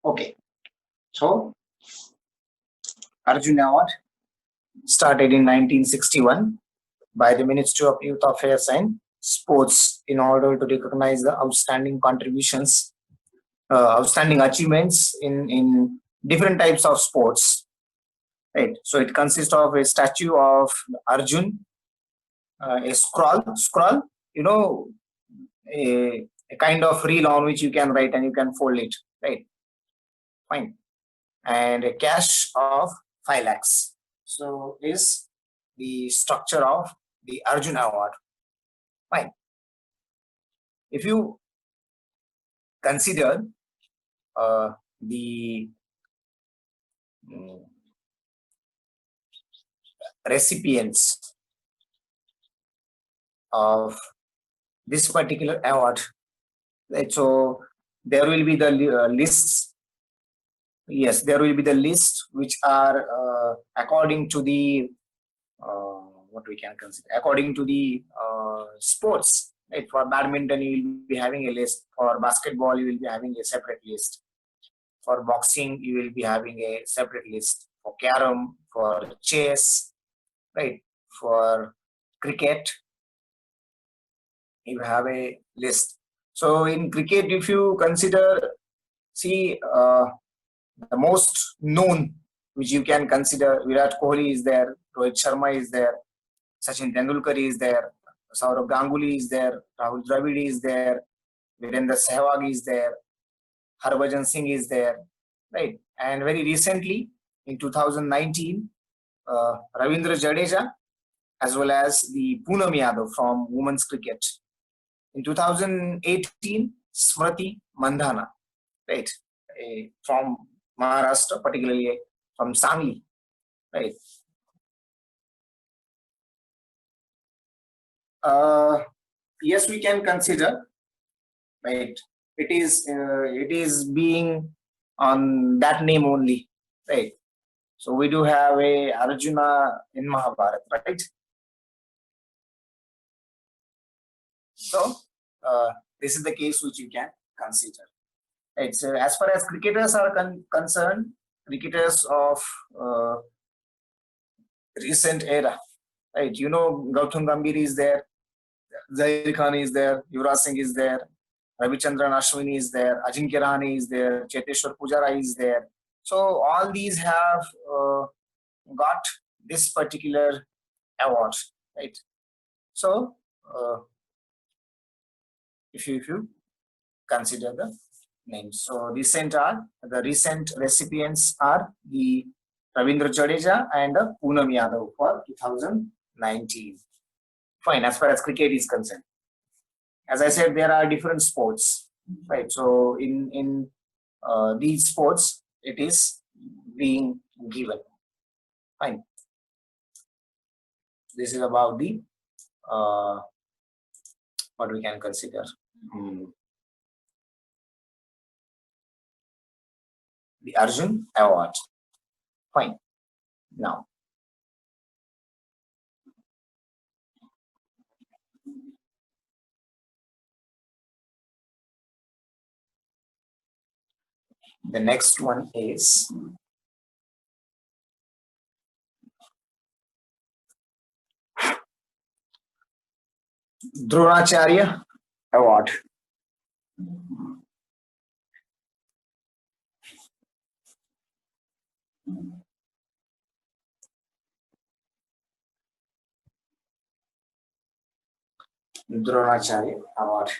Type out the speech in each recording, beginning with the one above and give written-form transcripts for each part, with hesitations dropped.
Okay, so Arjuna Award started in 1961 by the Ministry of Youth Affairs and Sports in order to recognize the outstanding contributions, outstanding achievements in different types of sports. Right. So it consists of a statue of Arjun, a scroll, you know, a kind of reel on which you can write and you can fold it. Right. Fine. And a cash of 5 lakhs. So is the structure of the Arjuna Award. Fine. If you consider the recipients of this particular award, right? So there will be the lists. Yes, there will be the list which are according to the what we can consider according to the sports. Right? For badminton, you will be having a list. For basketball, you will be having a separate list. For boxing, you will be having a separate list. For carom, for chess, right? For cricket, you have a list. So in cricket, if you consider, see the most known, which you can consider, Virat Kohli is there, Rohit Sharma is there, Sachin Tendulkar is there, Saurav Ganguly is there, Rahul Dravid is there, Virendra Sehwag is there, Harbhajan Singh is there, right? And very recently, in 2019, Ravindra Jadeja, as well as the Poonam Yadav from women's cricket. In 2018, Smriti Mandhana, right, from Maharashtra, particularly from Sangli, right. Yes, we can consider, right. It is being on that name only, right. So we do have a Arjuna in Mahabharata, right. So this is the case which you can consider. Right. So as far as cricketers are concerned, cricketers of recent era, right? You know, Gautam Gambhir is there, Zair Khan is there, Yuvraj Singh is there, Ravichandran Ashwini is there, Ajinkya Rahane is there, Cheteshwar Pujara is there. So all these have got this particular award, right? So if you consider the names, so the recent recipients are the Ravindra Jadeja and Poonam Yadav for 2019. Fine, as far as cricket is concerned. As I said, there are different sports, right? So in these sports, it is being given. Fine. This is about the what we can consider. The Arjun Award. Fine. Now, the next one is Dronacharya Award. Dronacharya Award.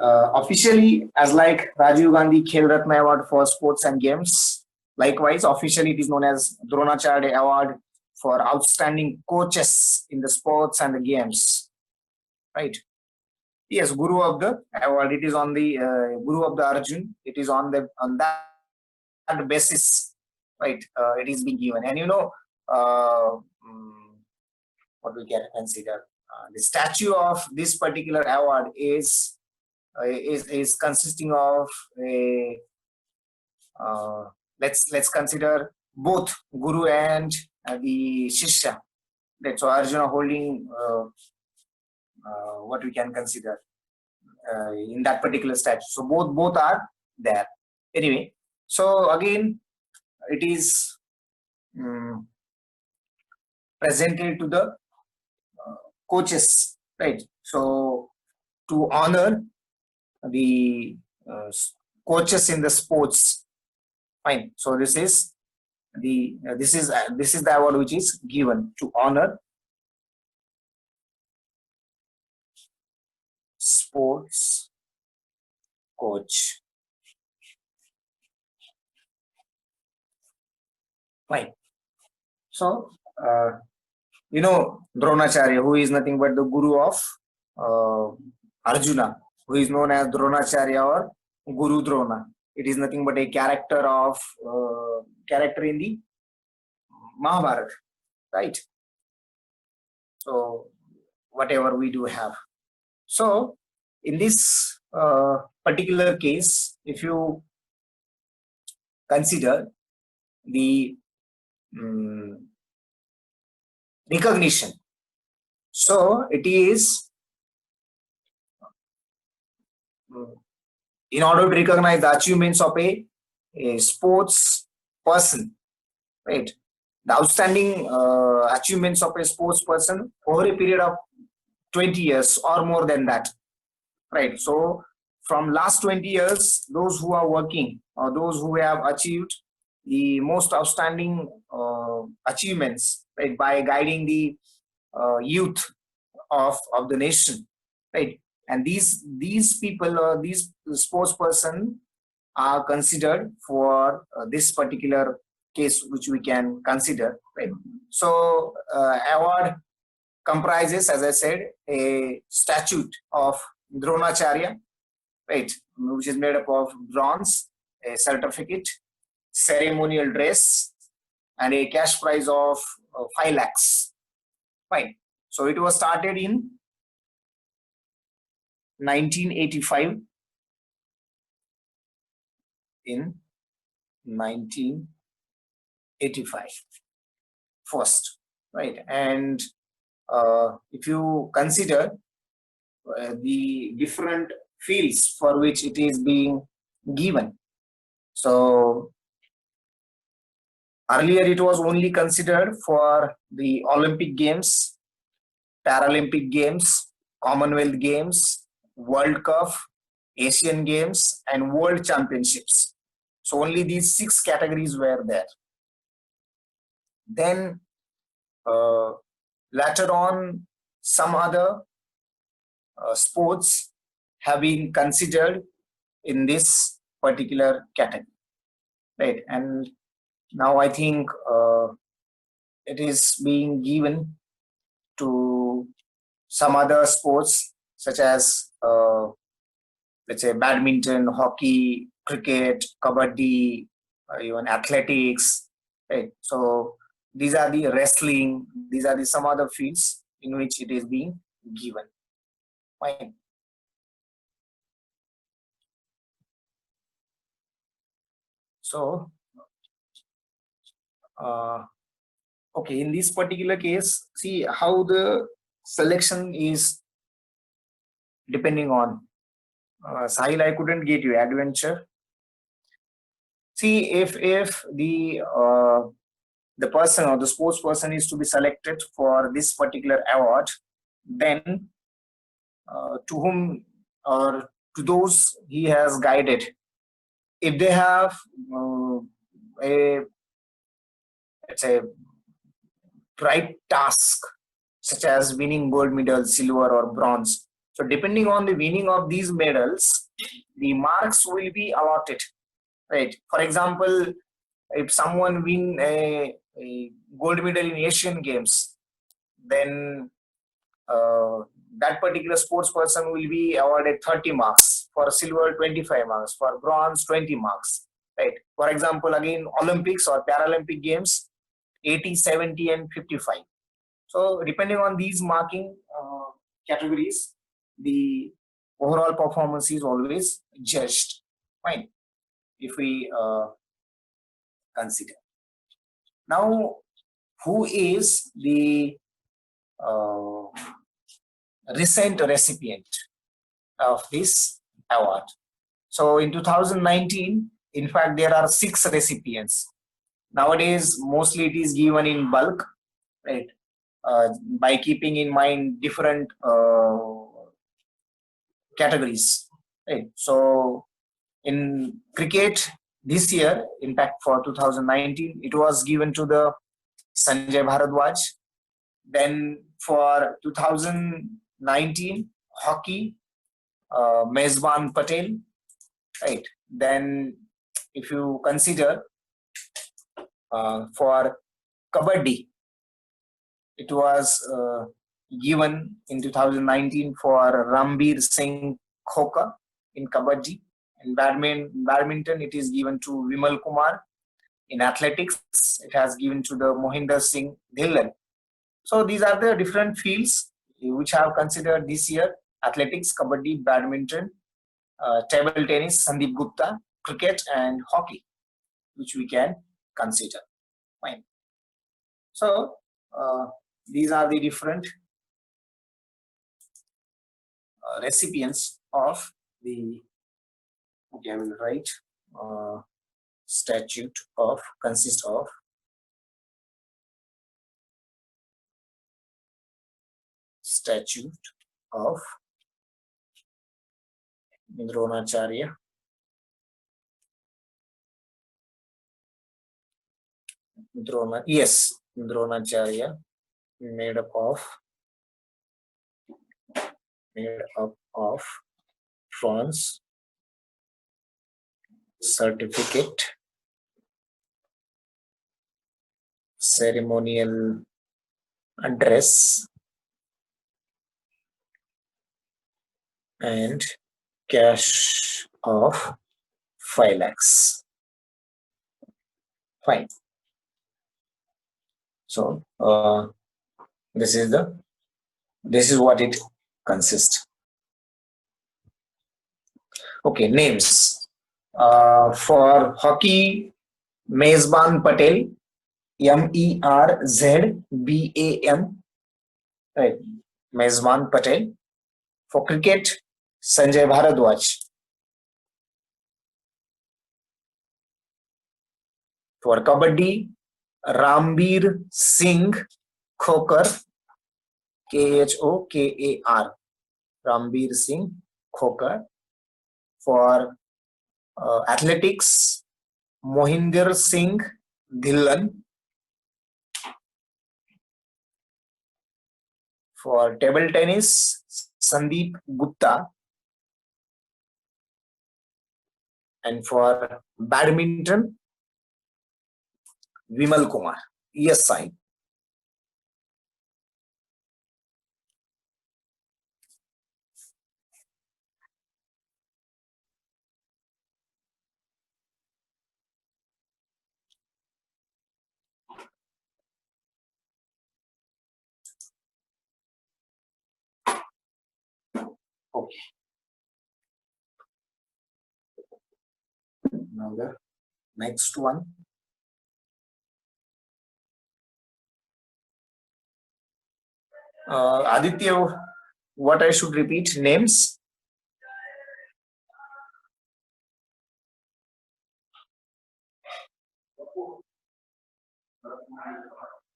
Officially, as like Rajiv Gandhi Khel Ratna Award for Sports and Games, likewise, officially it is known as Dronacharya Award for outstanding coaches in the sports and the games. Right? Yes, Guru of the award. It is on the Guru of the Arjun. It is on that basis, right? It is being given, and you know what we can consider. The statue of this particular award is consisting of a let's consider both Guru and the Shishya. Right, so Arjuna holding what we can consider in that particular statue. So both are there. Anyway, so again, it is presented to the coaches, right? So to honor the coaches in the sports, fine. So this is the award which is given to honor sports coach, fine. So Dronacharya, who is nothing but the guru of uh, Arjuna, who is known as Dronacharya or Guru Drona. It is nothing but a character in the Mahabharata, right? So whatever we do have. So in this particular case, if you consider the recognition, so it is in order to recognize the achievements of a sports person, right? The outstanding achievements of a sports person over a period of 20 years or more than that, right? So from last 20 years, those who are working or those who have achieved the most outstanding achievements, right, by guiding the youth of the nation, right? And these people or these sports person are considered for this particular case, which we can consider, right? So award comprises, as I said, a statue of Dronacharya, right, which is made up of bronze, a certificate, ceremonial dress, and a cash prize of 5 lakhs. Fine. So it was started in 1985. In 1985, first, right? And if you consider the different fields for which it is being given, so earlier it was only considered for the Olympic Games, Paralympic Games, Commonwealth Games, World Cup, Asian Games, and World Championships. So only these 6 categories were there. Then later on, some other sports have been considered in this particular category, right? And now I think it is being given to some other sports such as let's say badminton, hockey, cricket, kabaddi, even athletics, right? So these are the wrestling, these are the some other fields in which it is being given. Fine. So okay, in this particular case, see how the selection is depending on Sahil, I couldn't get you adventure. See, if the person or the sports person is to be selected for this particular award, then to whom or to those he has guided, if they have a, let's say, bright task such as winning gold medal, silver or bronze, so depending on the winning of these medals, the marks will be allotted, right? For example, if someone win a gold medal in Asian Games, then that particular sports person will be awarded 30 marks, for silver 25 marks, for bronze 20 marks, right? For example, again Olympics or Paralympic Games, 80, 70 and 55. So depending on these marking categories, the overall performance is always judged. Fine. If we consider now, who is the recent recipient of this award? So in 2019, In fact, there are 6 recipients. Nowadays, mostly it is given in bulk, right? By keeping in mind different categories, right? So in cricket this year, in fact, for 2019, it was given to the Sanjay Bharadwaj. Then for 2019, hockey, Mezban Patel, right? Then if you consider for kabaddi, it was given in 2019 for Rambir Singh Khoka in kabaddi. In badminton, it is given to Vimal Kumar. In athletics, it has given to the Mohinder Singh Dhillon. So these are the different fields which I have considered this year: athletics, kabaddi, badminton, table tennis, Sandeep Gupta, cricket, and hockey, which we can consider. Fine. So these are the different recipients of the, okay, I will write statute of, consists of statute of Dronacharya, Dronacharya, made up of funds, certificate, ceremonial address, and cash of 5 lakhs. Fine. So this is what it consists. Okay, names. For hockey, Mezban Patel, Merzbam, right? Mezban Patel. For cricket, Sanjay Bharadwaj. For kabaddi, Rambir Singh Khokar, Khokar, Rambir Singh Khokar. For athletics, Mohinder Singh Dhillon. For table tennis, Sandeep Gupta. And for badminton, Vimal Kumar. Yes, sign. Okay. Now the next one. Aditya, what I should repeat? Names?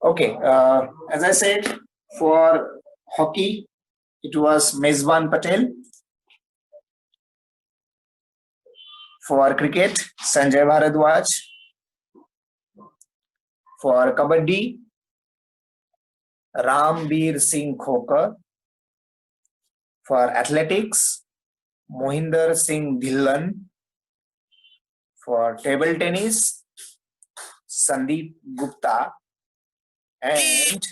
Okay. As I said, for hockey, it was Mezban Patel. For cricket, Sanjay Bharadwaj. For kabaddi, Rambir Singh Khokar. For athletics, Mohinder Singh Dhillon. For table tennis, Sandeep Gupta. And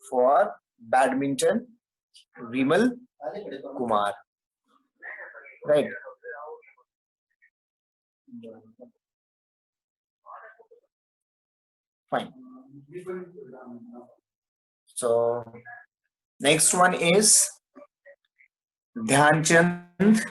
for badminton, Vimal Kumar. Right. Fine. So next one is Dhyan Chand.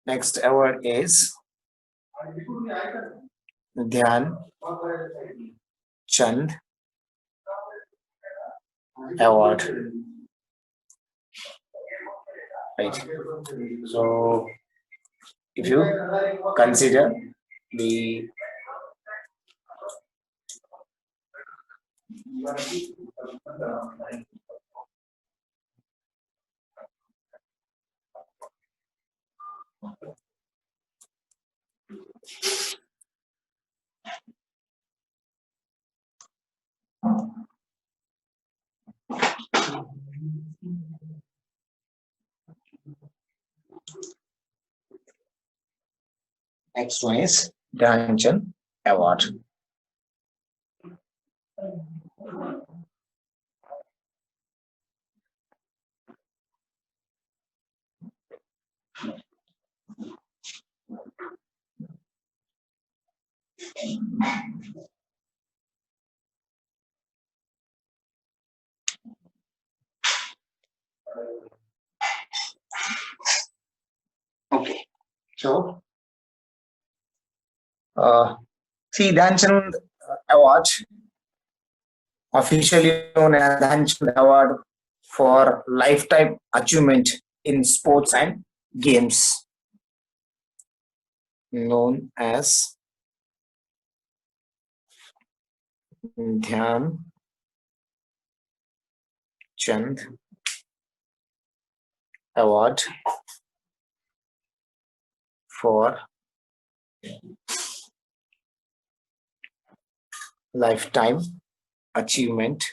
Next award is Dhyan Chand Award. Right. So if you consider the next one is Dhyan Chand Award. Okay. So see, Dhyan Chand Award, officially known as Dhyan Chand Award for lifetime achievement in sports and games, known as Dhyan Chand Award for lifetime achievement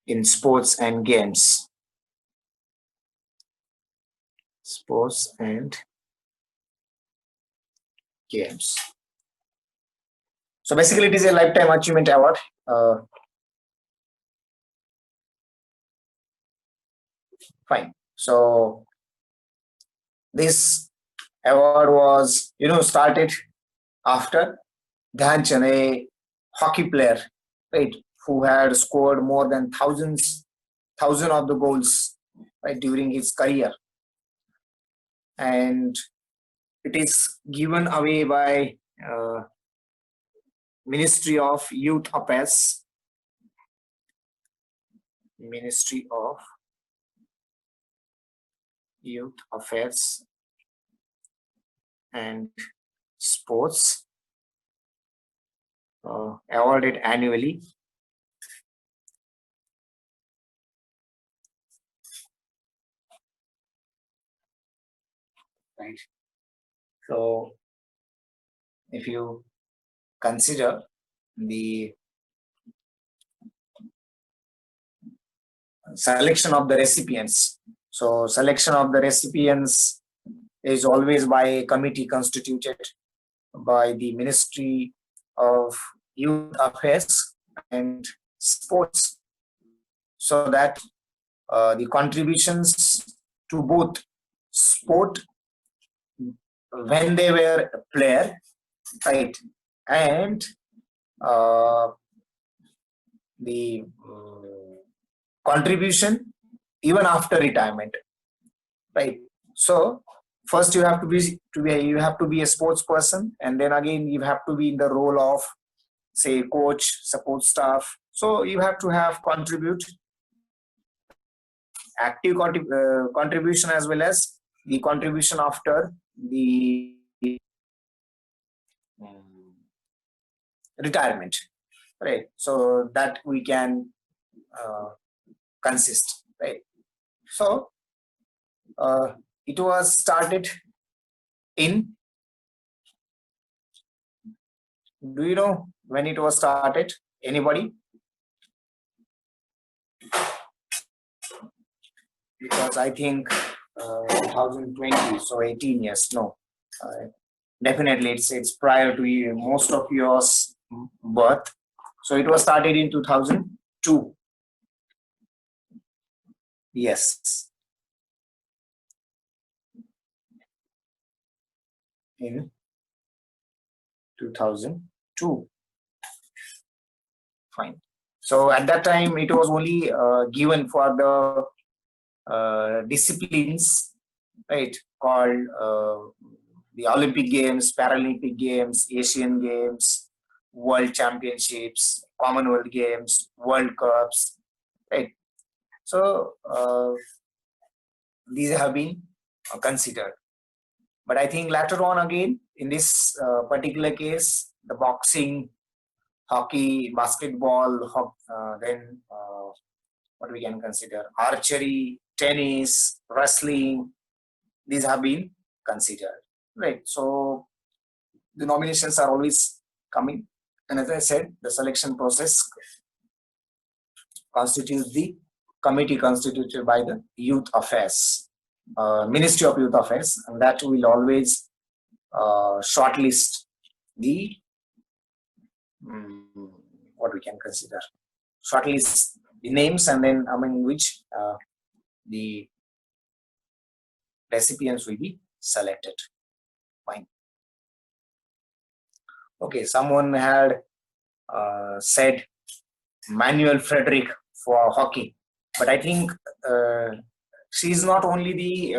in sports and games. Sports and games. So basically, it is a lifetime achievement award. Fine. So this award was, started after Dhyan Chand, a hockey player, right, who had scored more than thousand of the goals, right, during his career, and it is given away by Ministry of Youth Affairs, Ministry of Youth Affairs and Sports, awarded annually. Right. So if you consider the selection of the recipients, so selection of the recipients is always by a committee constituted by the Ministry of Youth Affairs and Sports, so that the contributions to both sport when they were a player, right, and the contribution even after retirement, right. So first you have to be a sports person, and then again you have to be in the role of, say, coach, support staff. So you have to have active contribution as well as the contribution after the retirement, right. So that we can consist, right. So it was started in, do you know when it was started? Anybody? Because I think 2020, so 18 years. No, definitely it's prior to most of yours birth. So it was started in 2002. Yes, in 2002. Fine. So at that time, it was only given for the disciplines, right, called the Olympic Games, Paralympic Games, Asian Games, World Championships, Commonwealth Games, World Cups, right? So these have been considered. But I think later on again, in this particular case, the boxing, hockey, basketball, then what we can consider archery, tennis, wrestling, these have been considered, right? So the nominations are always coming, and as I said, the selection process constitutes the committee constituted by the Youth Affairs, Ministry of Youth Affairs, and that will always shortlist the what we can consider shortlist the names, and then among which the recipients will be selected. Fine. Okay, someone had said Manuel Frederick for hockey, but I think she is not only the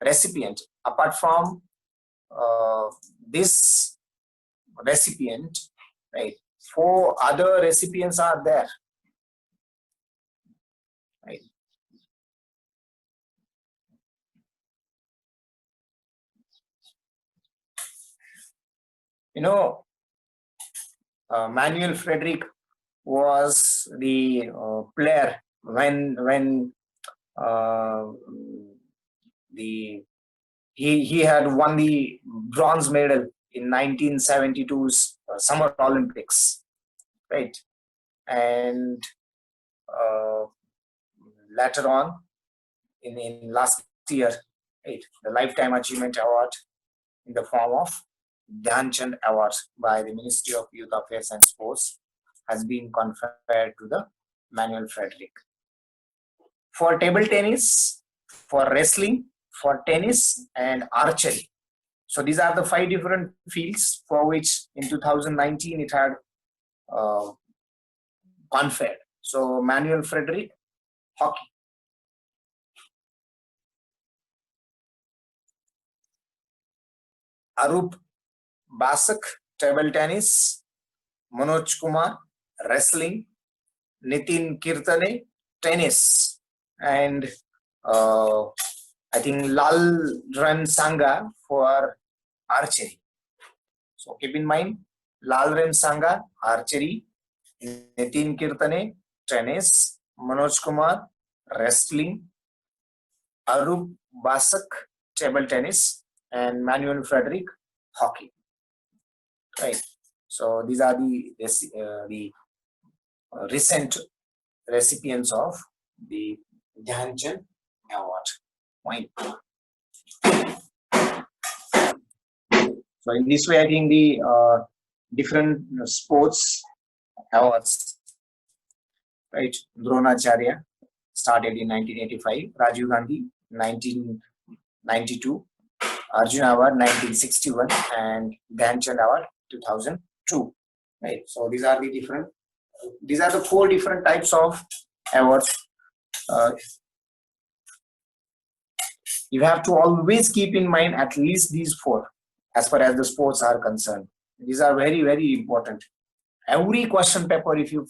recipient. Apart from this recipient, right, 4 other recipients are there, right? You know, Manuel Frederick was the player when the he had won the bronze medal in 1972's Summer Olympics, right? And uh, later on, in last year, right, the Lifetime Achievement Award in the form of Dhyan Chand Awards by the Ministry of Youth Affairs and Sports has been conferred to the Manuel Frederick. For table tennis, for wrestling, for tennis, and archery. So these are the 5 different fields for which in 2019 it had uh, conferred. So Manuel Frederick, hockey. Arup Basak, table tennis. Manoj Kumar, wrestling. Nitin Kirtane, tennis. And I think Lal Ran Sangha for archery. So keep in mind, Lal Ran Sangha, archery. Nitin Kirtane, tennis. Manoj Kumar, wrestling. Arup Basak, table tennis. And Manuel Frederick, hockey. Right. So these are the recent recipients of the Dhyan Chand Award. Fine. So in this way, I think the different sports awards, right? Dronacharya started in 1985, Rajiv Gandhi 1992, Arjuna Award 1961, and Dhyan Chand Award 2002. Right. So these are the 4 different types of awards. You have to always keep in mind at least these 4 as far as the sports are concerned. These are very, very important. Every question paper, if you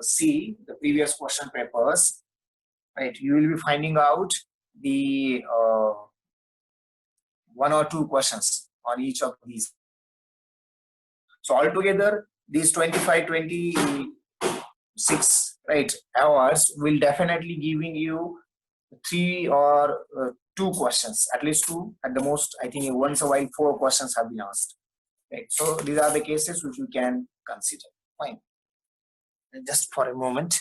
see the previous question papers, right, you will be finding out the 1 or 2 questions on each of these. So altogether, these 25, 26, right, hours will definitely giving you 3 or 2 questions, at least 2, at the most. I think once a while 4 questions have been asked. Right. So these are the cases which you can consider. Fine. Just for a moment.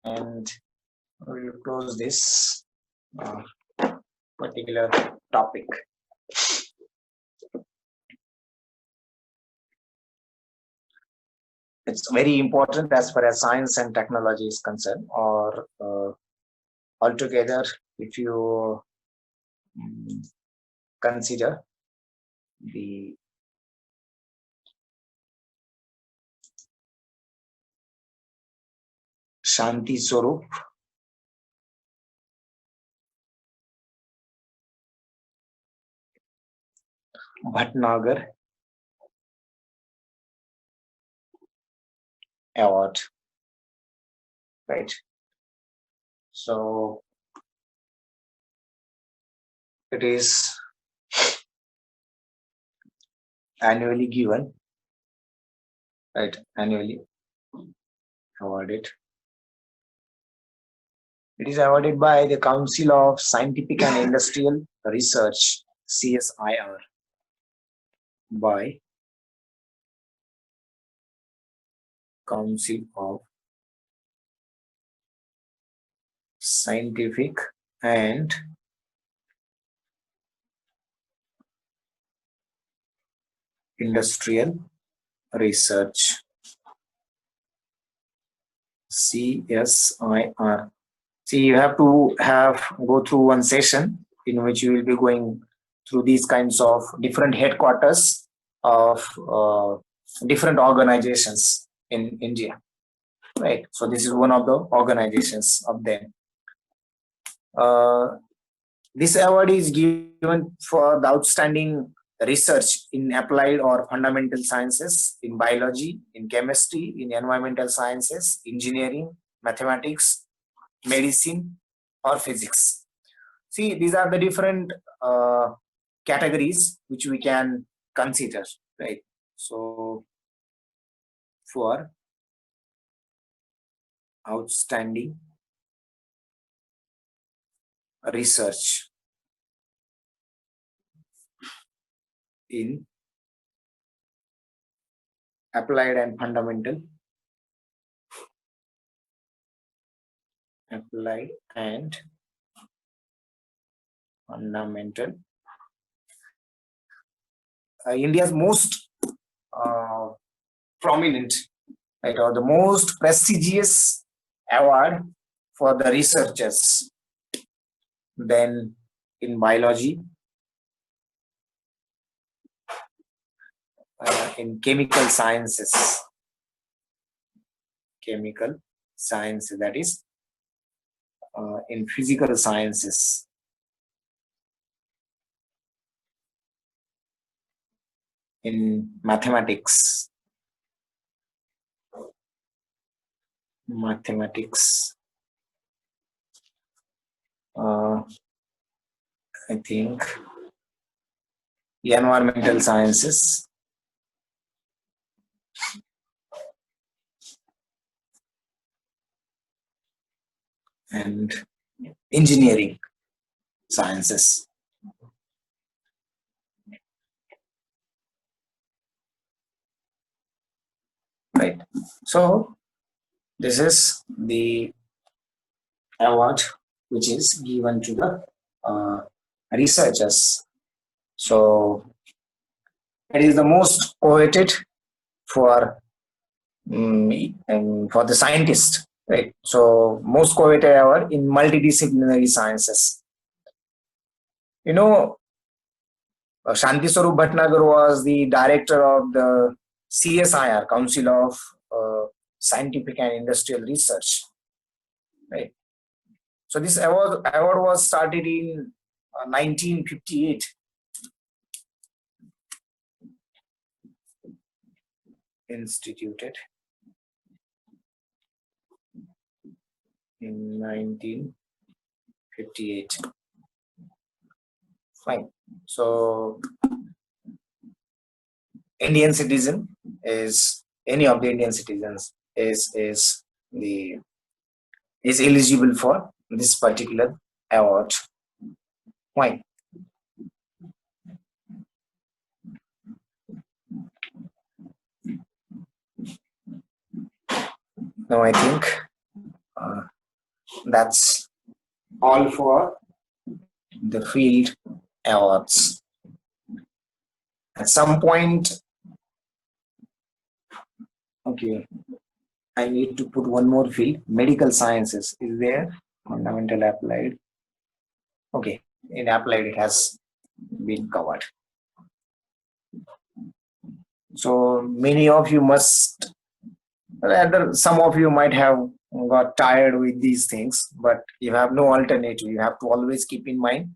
and we will close this particular topic. It's very important as far as science and technology is concerned, or altogether, if you consider the Shanti Swarup Bhatnagar Award, right? So it is annually given, right? Annually awarded. It is awarded by the Council of Scientific and Industrial Research, CSIR, by Council of Scientific and Industrial Research, CSIR. See, you have to go through one session in which you will be going through these kinds of different headquarters of different organizations in India, right? So this is one of the organizations of them. This award is given for the outstanding research in applied or fundamental sciences, in biology, in chemistry, in environmental sciences, engineering, mathematics, medicine, or physics. See, these are the different categories which we can consider, right? So, for outstanding research in applied and fundamental, India's most prominent, right, or the most prestigious award for the researchers. Then in biology, in chemical sciences, that is in physical sciences, in mathematics, I think environmental sciences, and engineering sciences. Right. So this is the award which is given to the researchers. So it is the most coveted for for the scientist, right? So most coveted award in multidisciplinary sciences. You know, Shanti Swarup Bhatnagar was the director of the CSIR, Council of Scientific and Industrial Research, right? So this award was started in 1958. Instituted in 1958. Fine. So Indian citizen is any of the Indian citizens is eligible for this particular award. Fine. Now I think That's all for the field awards. At some point, okay, I need to put one more field. Medical sciences is there. Fundamental applied. Okay, in applied it has been covered. So many of you must, rather some of you might have got tired with these things, but you have no alternative. You have to always keep in mind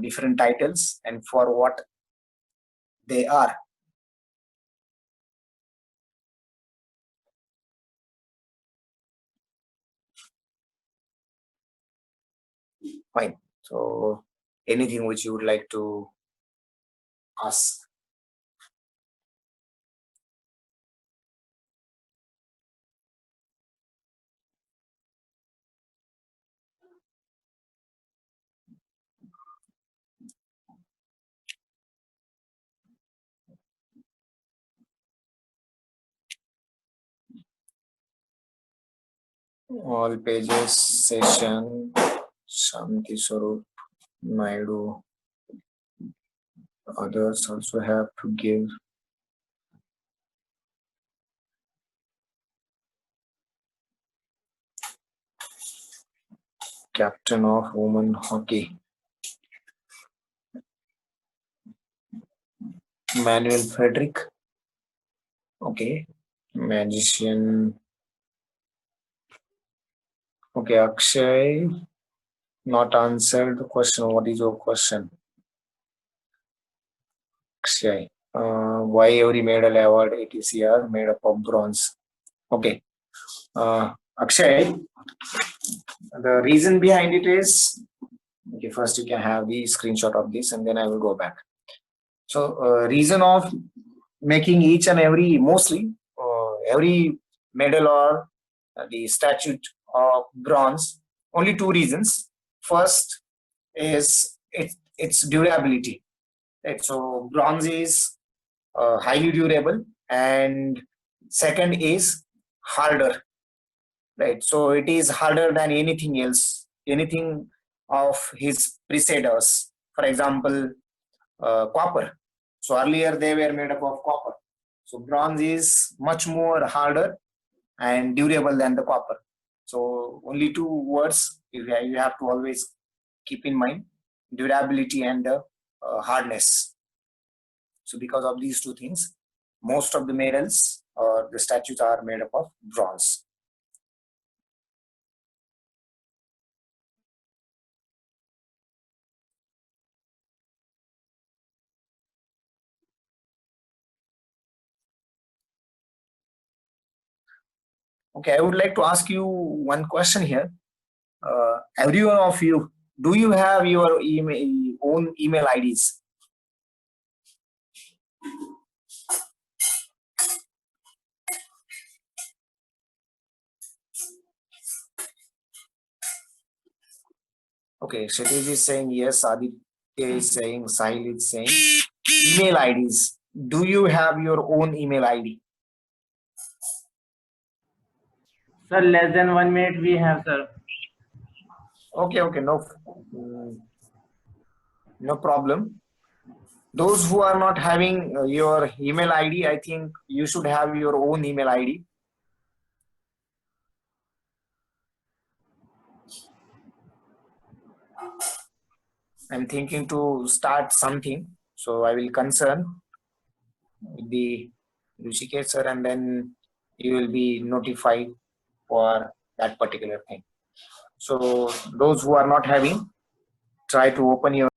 different titles and for what they are. Fine. So anything which you would like to ask? All pages, session, Shanti Swarup, Naidu. Others also have to give. Captain of women hockey. Manuel Frederick. Okay. Magician. Okay, Akshay. Not answered the question. What is your question? Akshay. Why every medal award ATCR made up of bronze? Okay. Akshay, the reason behind it is, okay, first you can have the screenshot of this and then I will go back. So reason of making each and every, mostly every medal or the statue of bronze, only two reasons. First is its durability. Right? So bronze is highly durable, and second is harder. Right? So it is harder than anything else, anything of his preceders. For example, copper. So earlier they were made up of copper. So bronze is much more harder and durable than the copper. So only two words you have to always keep in mind: durability and the hardness. So because of these two things, most of the medals or the statues are made up of bronze. Okay, I would like to ask you one question here. Every one of you, do you have your own email IDs? Okay, Kshitij is saying yes, Aditya is saying, Sahil is saying. Email IDs. Do you have your own email ID? Sir, less than 1 minute we have, sir. Okay, no problem. Those who are not having your email ID, I think you should have your own email ID. I'm thinking to start something, so I will concern with the Rishikesh sir, and then you will be notified for that particular thing. So those who are not having, try to open your